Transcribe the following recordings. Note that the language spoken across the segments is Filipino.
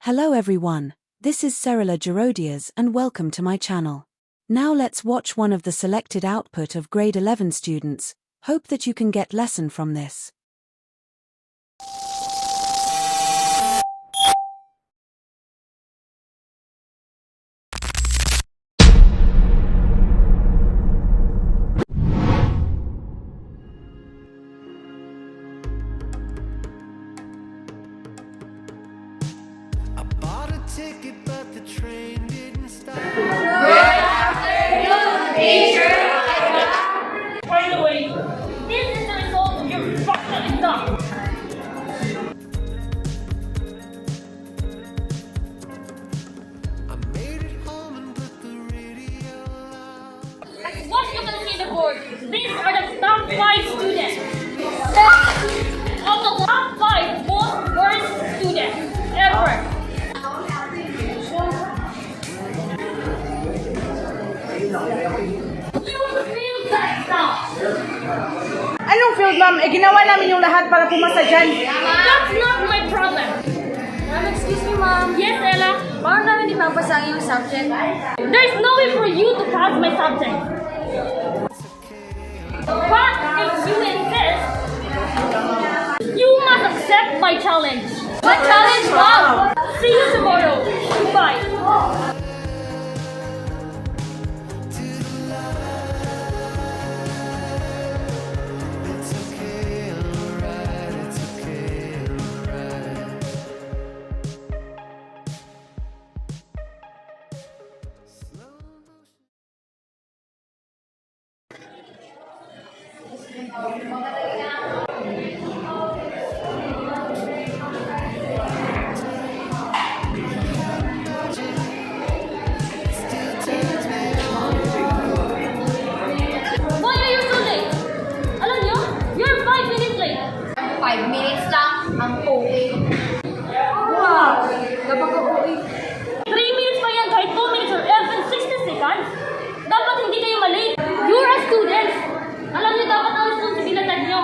Hello everyone, this is Cerilla Gerodias and welcome to my channel. Now let's watch one of the selected output of grade 11 students. Hope that you can get lesson from this. I bought a ticket, but the train didn't stop. By the way, this is the result of your fucking exam. I made it home and put the radio loud. As what you can see on the board, these are the top 5 students. Of the top 5 most worst students ever. You feel that now. Anong field, ma'am? Ginawa namin yung lahat para pumasa dyan. That's not my problem. Ma'am, excuse me, ma'am. Yes, Ella. Paano namin di mapasa ang iyong subject? There's no way for you to pass my subject. But if you insist, you must accept my challenge. What challenge, ma'am? See you tomorrow. Goodbye. It's okay, alright, it's okay, alright. Slow motion. Why are you so late? Alam niyo, you're 5 minutes late. 5 minutes lang ang OA. Wow! Kapag OA. 3 minutes pa yan kahit 2 minutes or even 60 seconds. Dapat hindi kayo malate. You're a student. Alam niyo dapat ang responsibilidad niyo.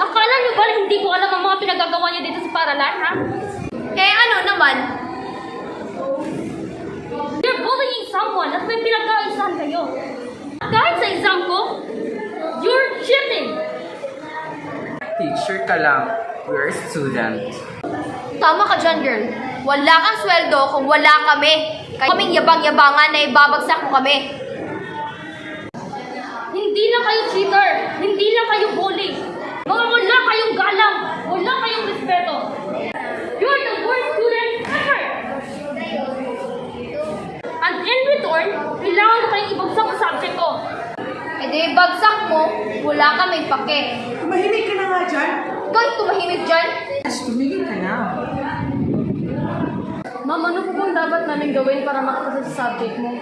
Akala niyo ba hindi ko alam ang mga pinagagawa niyo dito sa paralan, ha? Eh ano naman? You're bullying someone at may pinagkaisahan kayo. Kahit sa exam ko, you're cheating. Teacher ka lang. We're a student. Tama ka dyan, girl. Wala kang sweldo kung wala kami. Kaya kaming yabang-yabangan na ibabagsak mo kami. Hindi lang kayo cheater. Hindi lang kayo bully. Mga wala kayong galang. Wala kayong respeto. You're the worst student ever. And in return, kailangan ko kayong ibagsak sa subject ko. E di bagsak mo, wala kami pake. Tumahimik ka na nga dyan. Kahit tumahimik dyan, Tumigil ka na. Ma'am, ano po bang dapat namin gawin para makapasa sa subject mo?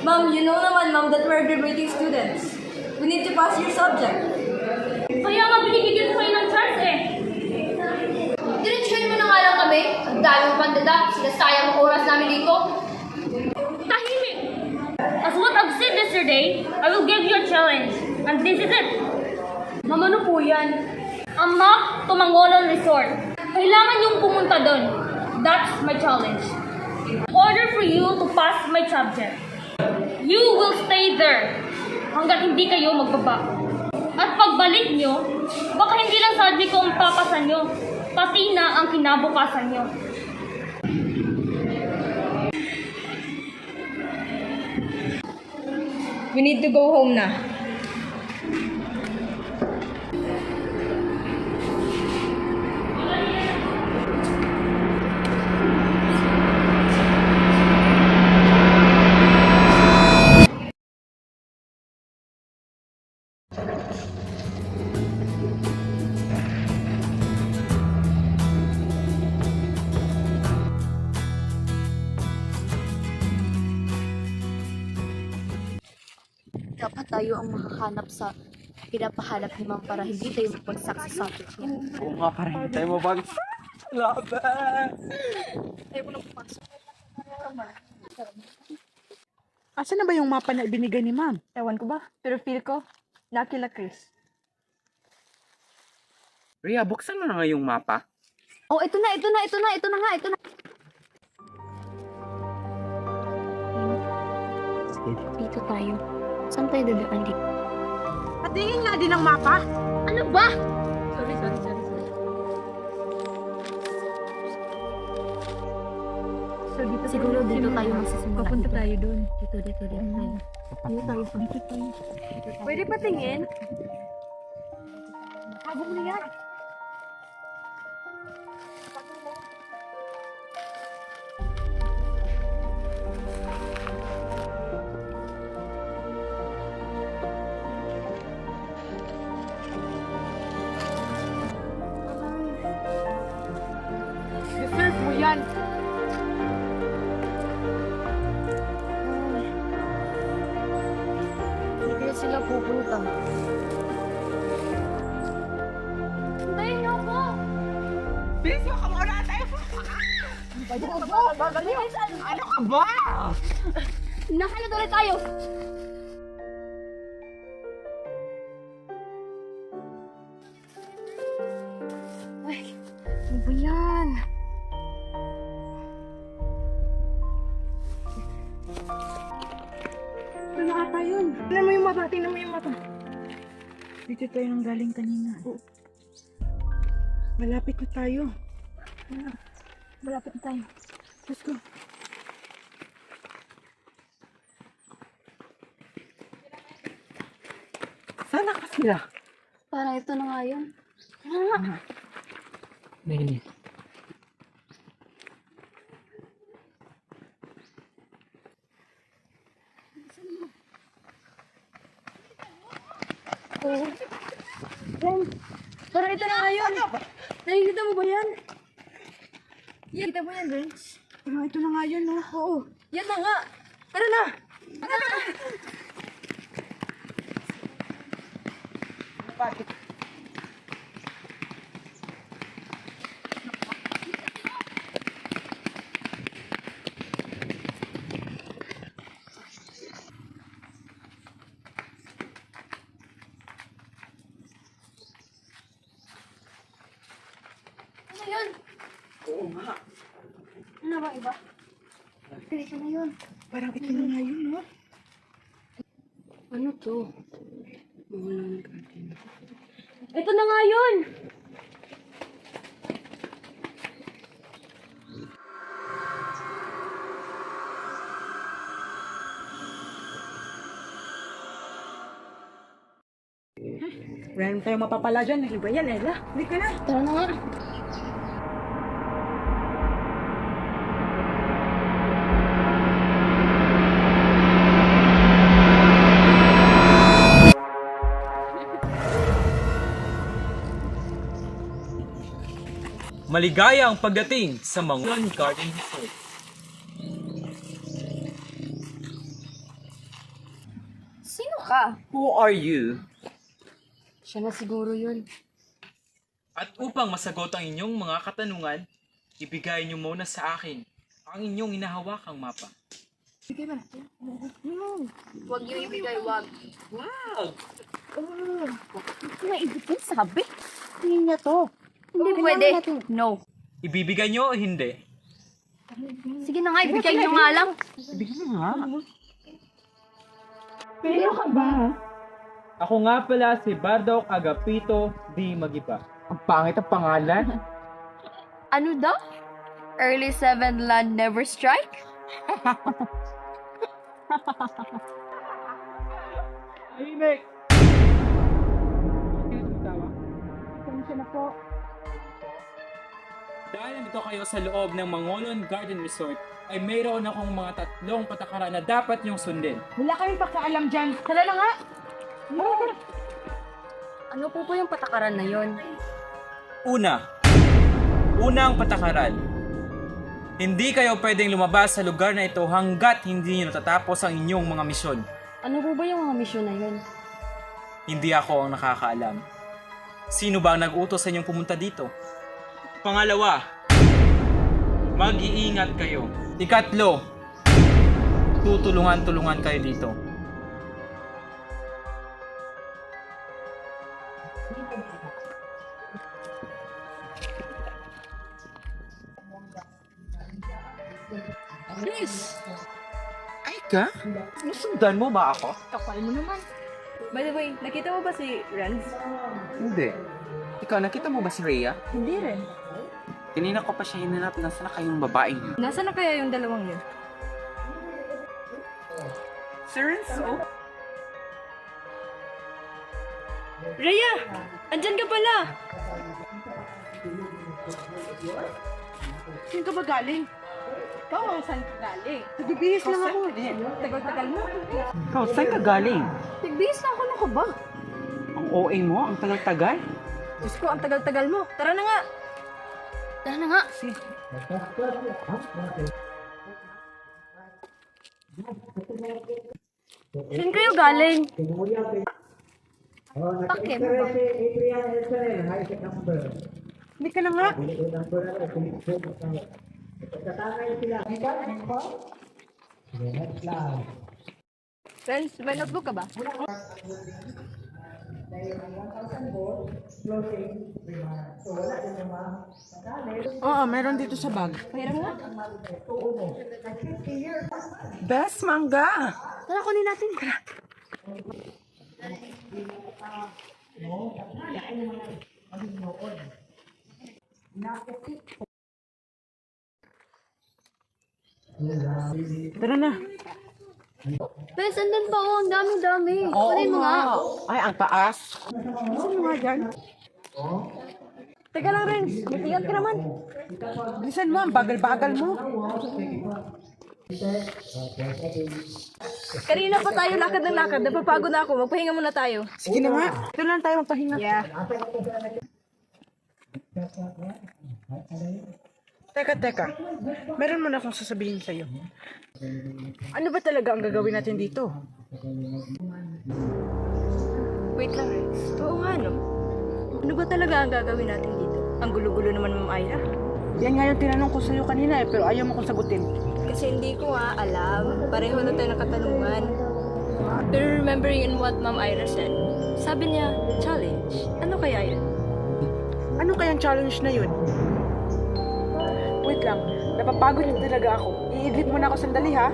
Ma'am, you know naman, ma'am, that we're graduating students. We need to pass your subject. Kaya nga binibigyan ko kayo ng chance eh. Diretsyon mo na nga lang kami. Ang dami mong pandada, sinasayang ang oras namin dito. Tahimik. As what I've said yesterday, I will give you a challenge. And this is it. Ma'am, ano po yan? Ang Mount Tumangolon Resort. Kailangan yung pumunta doon. That's my challenge. In order for you to pass my subject, you will stay there hanggat hindi kayo magbaba. At pagbalik nyo, baka hindi lang sabi ko ang papasan nyo, pati na ang kinabukasan nyo. We need to go home na. Dapat tayo ang makahanap sa pinapahanap ni Ma'am para hindi tayo magbagsak sa subject niya. Oo nga, parang hindi tayo mabag. Laban! Asan na ba yung mapa na ibinigay ni ma'am? Ewan ko ba? Pero feel ko, lucky la Chris. Rhea, buksan mo na nga yung mapa. Oh, ito na nga. Dito tayo. Saan tayo dadaan dito? Patingin nga din ng mapa. Ano ba? Sorry. So, siguro dito tayo magsisimula. Papunta tayo doon. Dito tayo. Dito tayo. Pwede patingin? Habang mo na yan. Deserve mo yan. Hindi kaya sila pupunta. Hintayin niyo ako! Bilis mo ka muna tayo. Ano ka ba? Nakalat ulit tayo! Ay, ano ba yan? Ano na ata yun? Tingnan mo yung mata. Dito tayo nang galing kanina. Malapit na tayo. Malapit na tayo. Let's go. Sana ka sila. Parang ito na nga yun. Nini. Parang ito na nga yun. Nakikita mo ba yan? Nakikita mo yan, Renz? Ito na nga yun, no? Oo. Yan na nga. Tara na. Bakit? Ano yun? Oo nga. Ano ba iba? Ito na yun. Parang ito na nga yun, no? Ano to? Ito na nga yun. Wala naman tayong mapapala dyan. Ano ba yan, Ella? Hindi ka na. Tara na nga. Maligaya ang pagdating sa Mangulan Garden Resort. Sino ka? Who are you? Siya na siguro yun. At upang masagot ang inyong mga katanungan, ibigay niyo muna sa akin ang inyong inahawakang mapa. Huwag niyo ibigay, wag. Naibitin sabi. Tingin niya to. Hindi pwede. No. Ibibigay niyo o hindi? Sige na nga, ibigay niyo nga lang. Pero ka ba? Ako nga pala si Bardock Agapito D. Magiba. Ang pangit ang pangalan. Ano daw? Early 7 land never strike? Ahimik! Dahil nandito kayo sa loob ng Mangulan Garden Resort, ay mayroon akong mga 3 patakaran na dapat niyong sundin. Wala kaming pakialam dyan. Tara na nga. Ano po yung patakaran na yon? Unang patakaran. Hindi kayo pwedeng lumabas sa lugar na ito hanggat hindi niyo natatapos ang inyong mga misyon. Ano po ba yung mga misyon na yun? Hindi ako ang nakakaalam. Sino ba ang nag-utos sa inyong pumunta dito? Pangalawa, mag-iingat kayo. Ikatlo, tutulungan kayo dito. Please. Aika? Nasundan mo ba ako? Kapal mo naman. By the way, nakita mo ba si Renz? Hindi. Ikaw, nakita mo ba si Rhea? Hindi rin. Kanina ko pa siya hinanap. Nasaan na kayong babaeng yun? Nasaan na kaya yung dalawang yun? Si Renzo? Rhea! Andyan ka pala! Saan ka ba galing? Ikaw ang saan ka galing? Nagbibihis lang ako. Tagal-tagal mo. Ikaw, saan ka galing? Nagbihis na ako, ano ka ba? Ang OA mo? Ang tagal-tagal? Diyos ko, ang tagal-tagal mo. Tara na nga! Tara na nga. Saan kayo galing? Bakit? Hindi ka na nga. Renz, may notebook ka ba? Oo, meron dito sa bag. Pahiram nga. Best mangga. Tara, kunin natin. Tara na. Bes, andun pa oh. Ang dami-dami. Kunin mo nga. Ay, ang taas. Saan mo nga dyan? Teka lang, Renz. May tiyak ka naman. Bilisan mo, ang bagal-bagal mo. Kanina pa tayo lakad ng lakad. Napapagod na ako. Magpahinga muna tayo. Sige na nga. Ito lang tayo magpahinga. Yeah. Teka. Meron mo na akong sasabihin sa'yo. Ano ba talaga ang gagawin natin dito? Wait lang, Renz. Oo nga, no? Ano ba talaga ang gagawin natin dito? Ang gulo-gulo naman, Ma'am Ira. Yan nga yung tinanong ko sa'yo kanina pero ayaw mo kong sagutin. Kasi hindi ko nga alam. Pareho na tayo ng katanungan. Pero remembering in what Ma'am Ira said, sabi niya, challenge. Ano kaya yun? Ano kayang challenge na yun? Wait lang, napapagod na talaga ako. I-edit mo na ako sandali ha.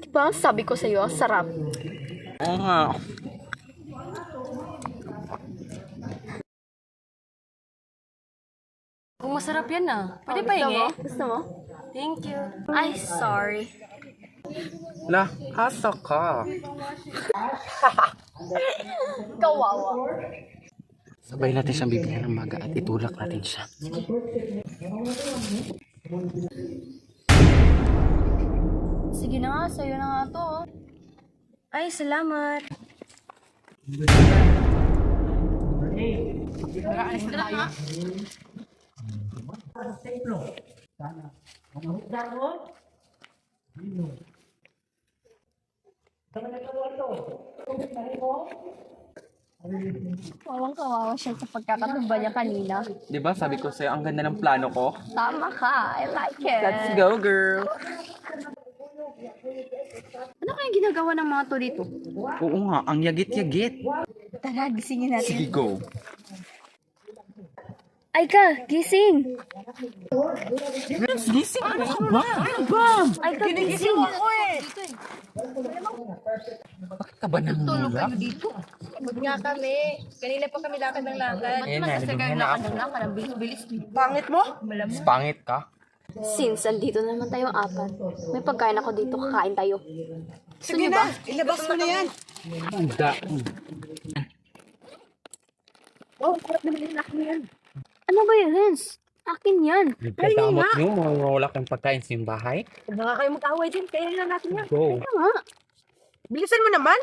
Diba, sabi ko sa'yo, ang sarap. Oo nga. Kung masarap yan ah. Pwede pa hingi? Gusto mo? Thank you. Ay, sorry. La, asa ka. Kawawa. Sabay natin siyang bibigyan ng maga at itulak natin siya. Sige na nga, sa'yo na nga to. Oh. Ay, salamat. Kawang-kawawa siya sa pagkakatumba niya kanina. Di ba sabi ko sa'yo, ang ganda ng plano ko? Tama ka. I like it. Let's go, girl. Ano kayang ginagawa ng mga to dito? Oo nga, ang yagit-yagit. Tara, gisingin natin. Sige, go. Ay ka, gising! Gising, ano ka ba? Ay ka, gising! Bakit ka ba nangulak? Huwag nga kami. Kanina pa kami lakad ng lakad. Ayan na, nabigyan na ako. Parang bilis-bilis. Pangit mo? Pangit ka? Since andito naman tayo apat, may pagkain ako dito, kakain tayo. Sige na, ilabas mo na yan. Ang da. Ano ba yun, Renz? Akin yan. Nagkadamot nyo, mawawala kang pagkain sa iyong bahay. Huwag na nga kayo mag-away din. Kaya na natin yan. Go. Ano nga? Bilisan mo naman.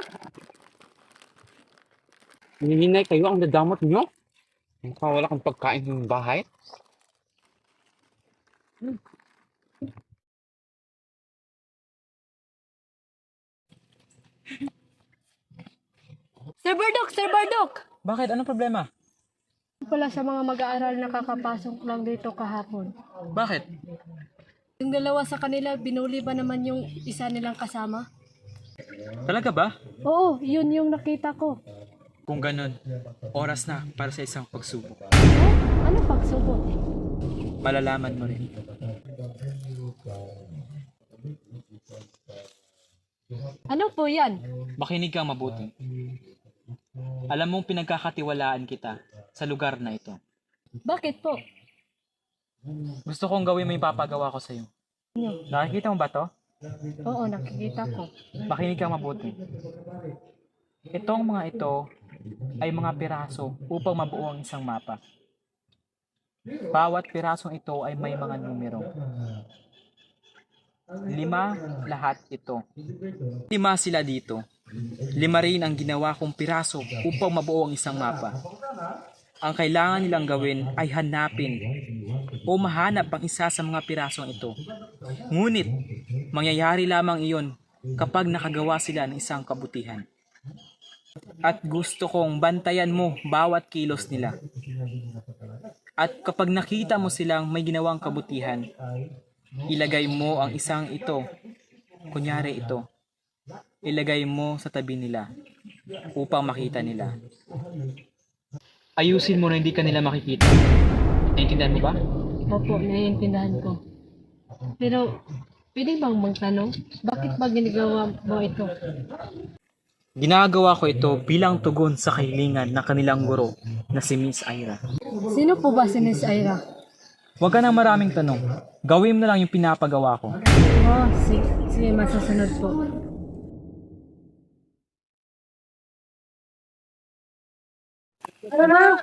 Hinihinay kayo, ang dadamot nyo. Mawawala kang pagkain sa iyong bahay. Sir Bardok! Sir Bardok! Bakit? Anong problema? pala sa mga mag-aaral na kakapasok lang dito kahapon. Bakit? Yung dalawa sa kanila, binuli ba naman yung isa nilang kasama? Talaga ba? Oo, yun yung nakita ko. Kung ganun, oras na para sa isang pagsubok. Ano pagsubok? Malalaman mo rin. Ano po yan? Makinig kang mabuti. Alam mong pinagkakatiwalaan kita sa lugar na ito. Bakit po? Gusto kong gawin mo yung papagawa ko sa'yo. Nakikita mo ba to? Oo, nakikita ko. Makinig kang mabuti. Itong mga ito ay mga piraso upang mabuo ang isang mapa. Bawat pirasong ito ay may mga numero. 5 lahat ito. 5 sila dito. 5 rin ang ginawa kong piraso upang mabuo ang isang mapa. Ang kailangan nilang gawin ay hanapin o mahanap ang isa sa mga pirasong ito. Ngunit, mangyayari lamang iyon kapag nakagawa sila ng isang kabutihan. At gusto kong bantayan mo bawat kilos nila. At kapag nakita mo silang may ginawang kabutihan, ilagay mo ang isang ito, kunyari ito, ilagay mo sa tabi nila upang makita nila. Ayusin mo na hindi ka nila makikita. Naintindihan mo ba? Opo, naiintindihan ko. Pero, pwede bang magtanong? Bakit ba ginagawa mo ito? Ginagawa ko ito bilang tugon sa kahilingan ng kanilang guro na si Miss Ira. Sino po ba si Miss Ira? Huwag ka ng maraming tanong. Gawin mo na lang yung pinapagawa ko. Oh, sige, masusunod po. Ano na?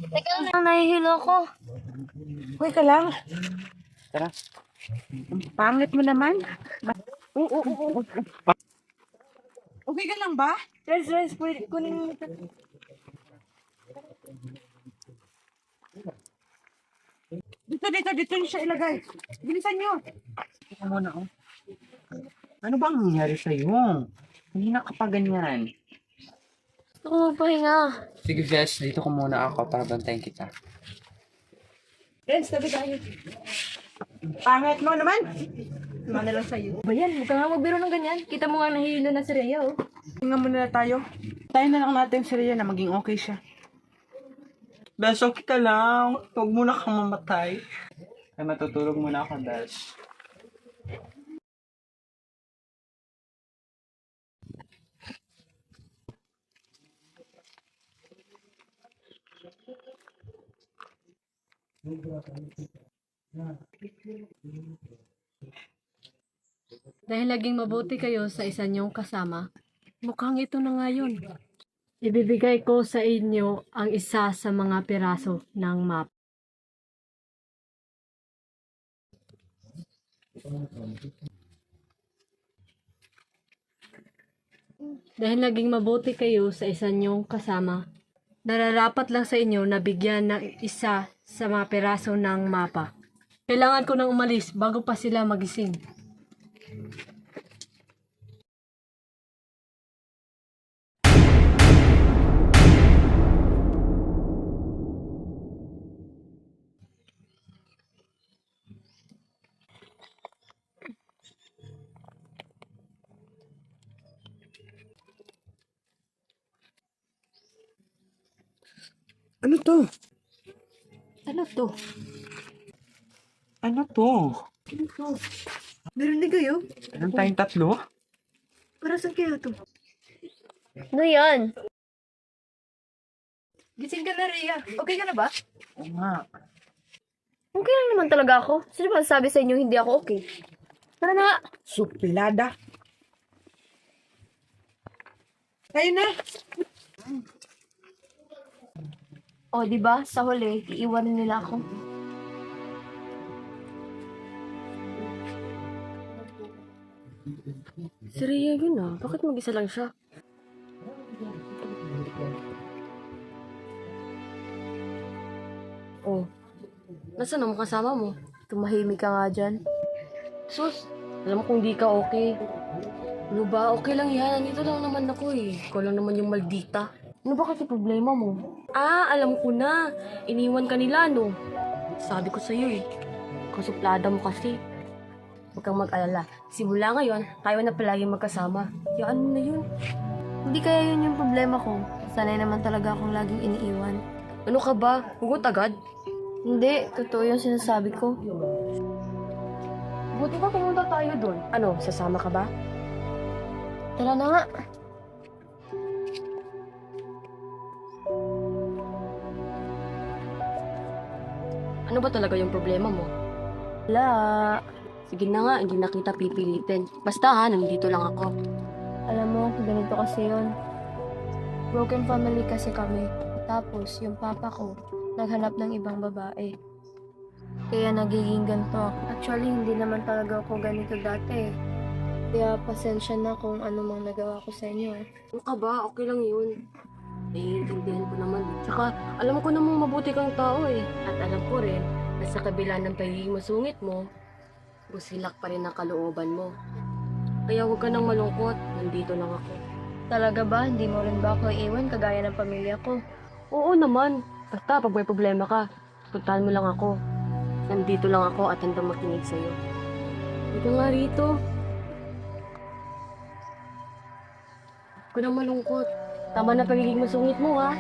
Teka lang, nahihilo ko. Uy ka lang. Tara. Pangit mo naman. Okay ka lang ba? Yes, pwede. Kunin mo ito. Dito niyo siya ilagay. Bilisan niyo. Teka muna, oh. Ano bang nangyari sa'yo? Hindi na kapag ganyan. Gusto ko magpahinga. Sige, Jess, dito ko muna ako para bantayan kita. Yes, tabi tayo. Pangit mo naman. Ano lang sa'yo? Ba yan? Huwag ka nga magbiro ng ganyan. Kita mo nga nahihilo na si Rhea, oh. Tingnan muna na tayo. Tayo na lang natin si Rhea na maging okay siya. Besh, okay ka lang. Huwag muna kang mamatay. Ay, matutulog muna ako, Besh. Dahil naging mabuti kayo sa isa niyong kasama, mukhang ito na nga yun. Ibibigay ko sa inyo ang isa sa mga piraso ng map. Dahil naging mabuti kayo sa isa niyong kasama, nararapat lang sa inyo na bigyan ng isa sa mga piraso ng mapa. Kailangan ko nang umalis bago pa sila magising. Ano to? Ano to? Ano to? Narinig kayo? Anong tayong tatlo? Para saan kaya to? Ano yan? Gising ka na, Rhea. Okay ka na ba? Oo nga. Okay lang naman talaga ako. Sino ba sabi sa inyo hindi ako okay? Tara na nga. Supilada. Tayo na. O, di ba? Sa huli, iiwanan nila ako. Si Rhea yun ah. Bakit mag-isa lang siya? Oh, nasaan ang kasama mo? Tumahimik ka nga dyan. Sus, alam mo kung di ka okay. Ano ba? Okay lang yan. Nandito lang naman ako eh. Ikaw lang naman yung maldita. Ano ba kasi problema mo? Ah, alam ko na. Iniwan ka nila, no? Sabi ko sa'yo eh. Kasuplada mo kasi. Huwag kang mag-alala. Simula ngayon, tayo na palagi magkasama. Yaan mo na yun. Hindi kaya yun yung problema ko. Sanay naman talaga akong laging iniiwan. Ano ka ba? Hugot agad? Hindi, totoo yung sinasabi ko. Buti ba pumunta tayo doon? Ano, sasama ka ba? Tara na nga. Ano ba talaga yung problema mo? Wala. Sige na nga, hindi na kita pipilitin. Basta ha, nandito lang ako. Alam mo, ganito kasi yun. Broken family kasi kami. Tapos, yung papa ko, naghanap ng ibang babae. Kaya nagiging ganito ako. Actually, hindi naman talaga ako ganito dati. Kaya pasensya na kung ano mang nagawa ko sa inyo. Ano ka ba? Okay lang yun. Naiintindihan ko naman. Tsaka, alam ko namang mabuti kang tao eh. At alam ko rin, na sa kabila ng pagiging masungit mo, busilak pa rin ang kalooban mo. Kaya huwag ka nang malungkot. Nandito lang ako. Talaga ba? Hindi mo rin ba ako iiwan kagaya ng pamilya ko? Oo naman. Basta pag may problema ka, puntahan mo lang ako. Nandito lang ako at handang makinig sa'yo. Huwag ka nga rito. Huwag ka nang malungkot. Tama na pagiging masungit mo, ha?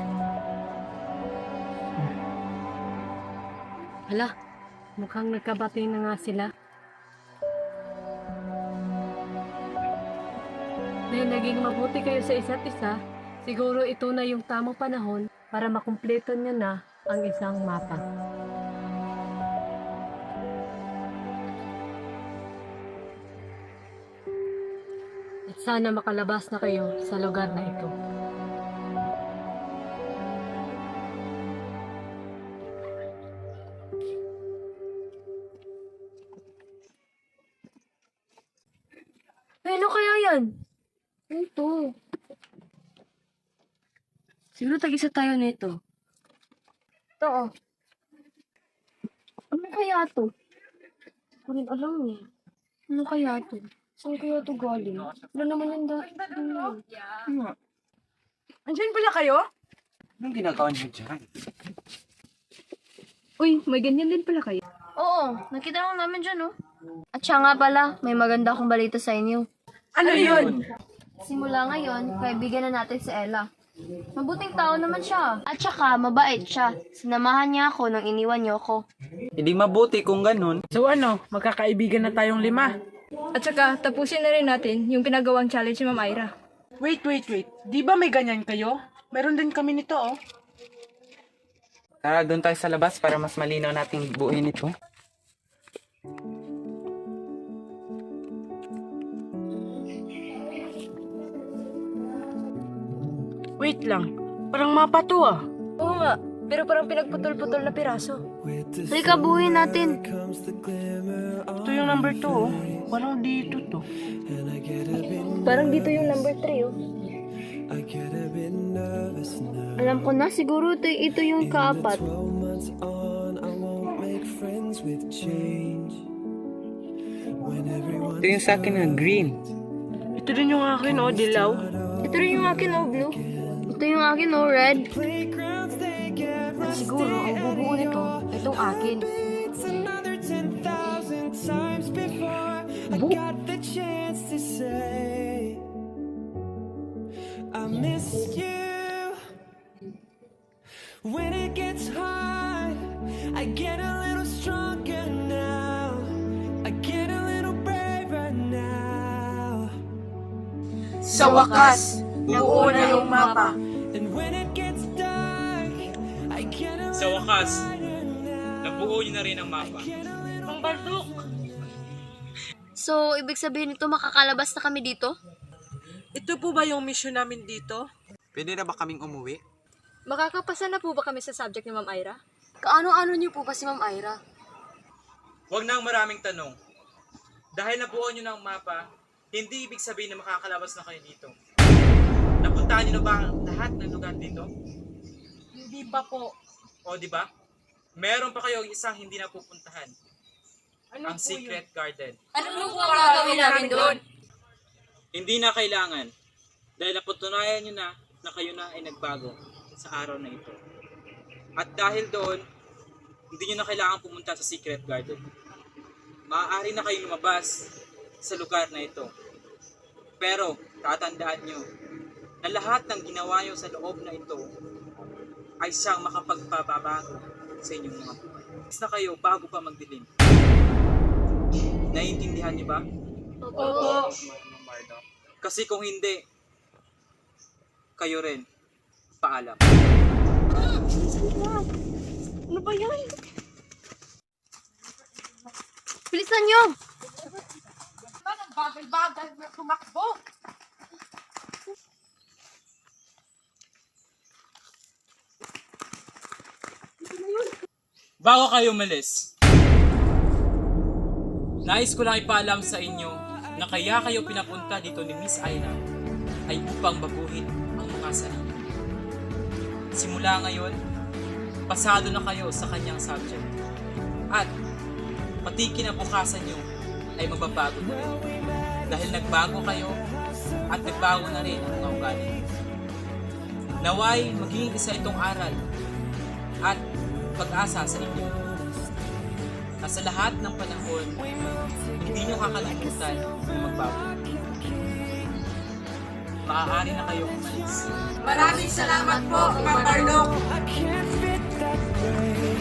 Hala, mukhang nagkabati na nga sila. Dahil naging mabuti kayo sa isa't isa, siguro ito na yung tamang panahon para makumpleto niya na ang isang mapa. At sana makalabas na kayo sa lugar na ito. Ano kaya yan? Ito. Siguro tag-isa tayo nito. Ito, oh. Ano kaya to? Hindi ko rin alam eh. Ano kaya to? Saan kaya to galing? Wala naman yung Andyan pala kayo? Anong ginagawa niyo dyan? Uy, may ganyan din pala kayo. Oo, nakita lang namin dyan, oh. At siya nga pala, may maganda akong balita sa inyo. Ano yun? Simula ngayon, kaibigan na natin si Ella. Mabuting tao naman siya. At saka, mabait siya. Sinamahan niya ako nang iniwan niyo ako. Hindi mabuti kung ganun. So ano, magkakaibigan na tayong 5. At saka, tapusin na rin natin yung pinagawang challenge ni Ma'am Ira. Wait. Di ba may ganyan kayo? Meron din kami nito, oh. Tara, doon tayo sa labas para mas malinaw nating buuin ito. Wait lang. Parang mapa to, ah. Oo nga, pero parang pinagputol-putol na piraso. Halika, buuin natin. Ito yung number 2, oh. Parang dito to. Parang dito yung number 3, oh. Alam ko na, siguro ito yung kaapat. Ito yung sa akin na green. Ito din yung akin, oh, dilaw. Ito rin yung akin, oh, blue. Ito yung akin, oh, red. At siguro, ang bubuo nito, itong akin. I miss you. When it gets hard, I get a little stronger now. I get a little braver now. Sa wakas, nabuo na yung mapa. And when it gets dark, I get a Sa wakas, nabuo niyo na rin ang mapa. Ang baldok. So, ibig sabihin nito, makakalabas na kami dito? Ito po ba yung mission namin dito? Pwede na ba kaming umuwi? Makakapasa na po ba kami sa subject ni Ma'am Ira? Kaano-ano niyo po ba si Ma'am Ira? Huwag na ang maraming tanong. Dahil nabuo niyo na ang mapa, hindi ibig sabihin na makakalabas na kayo dito. Napuntahan niyo na ba ang lahat ng lugar dito? Hindi pa po. O di ba? Meron pa kayong isang hindi napupuntahan. Ano Ang po Secret Garden. Ano po gagawin namin doon? Hindi na kailangan. Dahil napatunayan nyo na na kayo na ay nagbago sa araw na ito. At dahil doon, hindi nyo na kailangan pumunta sa secret garden. Maaari na kayong lumabas sa lugar na ito. Pero tatandaan nyo na lahat ng ginawa nyo sa loob na ito ay siyang makapagpababago sa inyong mga buhay. Is na kayo bago pa magdilim. Naiintindihan niyo ba? Opo. Kasi kung hindi, kayo rin. Paalam. Ano ba yan? Bilisan nyo! Ang bagal-bagal na tumakbo. Bago kayo umalis, nais ko lang ipaalam sa inyo na kaya kayo pinapunta dito ni Miss Aina ay upang baguhin ang mga sarili. Simula ngayon, pasado na kayo sa kanyang subject. At pati kinabukasan nyo ay magbabago na rin. Dahil nagbago kayo at nagbago na rin ang mga ugali. Naway maging isa itong aral at pag-asa sa inyo. Na sa lahat ng panahon, hindi nyo kakalimutan na magbago. Maaari na kayong umalis. Maraming salamat po, Ma'am Bardock. I can't fit that way.